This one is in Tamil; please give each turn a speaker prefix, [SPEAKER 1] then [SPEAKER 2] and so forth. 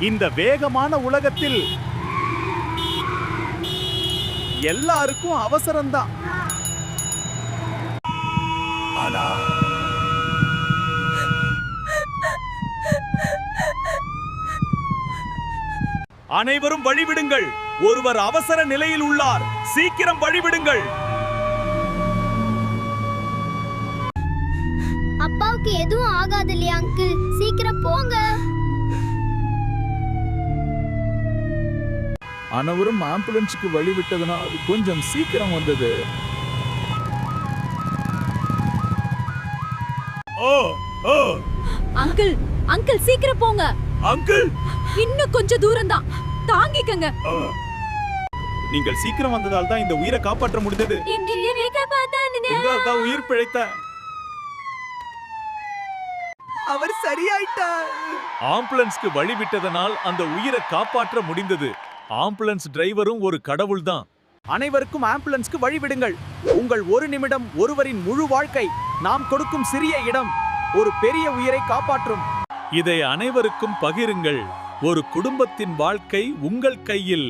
[SPEAKER 1] இந்த வேகமான உலகத்தில் எல்லாருக்கும் அவசரம்தான். ஆனா அனைவரும் வழிவிடுங்கள். ஒருவர் அவசர நிலையில் உள்ளார். சீக்கிரம் வழிவிடுங்கள்.
[SPEAKER 2] அப்பாவுக்கு எதுவும் ஆகாது இல்லையா அங்கிள்? சீக்கிரம் போங்க.
[SPEAKER 1] அனைவரும் ஆம்புலன்ஸுக்கு வழிவிட்டதுனா அது கொஞ்சம் சீக்கிரம் வந்தது.
[SPEAKER 3] அங்கிள் அங்கிள் சீக்கிரம் போங்க.
[SPEAKER 1] அங்கிள்
[SPEAKER 3] இன்னும் கொஞ்சம் தூரம் தான், தாங்கிக்கங்க.
[SPEAKER 1] நீங்கள் சீக்கிரம் வந்ததால் தான் இந்த உயிரை காப்பாற்ற முடிந்தது. உங்களால் தான் உயிர் பிழைத்த. அவர் சரியாயிட்டார். ஆம்புலன்ஸ்க்கு வழிவிட்டதனால் அந்த உயிரை காப்பாற்ற முடிந்தது. ஆம்புலன்ஸ் டிரைவரும் ஒரு கடவுள் தான். அனைவருக்கும் ஆம்புலன்ஸ்க்கு வழிவிடுங்கள். உங்கள் ஒரு நிமிடம் ஒருவரின் முழு வாழ்க்கை. நாம் கொடுக்கும் சிறிய இடம் ஒரு பெரிய உயிரை காப்பாற்றும். இதை அனைவருக்கும் பகிருங்கள். ஒரு குடும்பத்தின் வாழ்க்கை உங்கள் கையில்.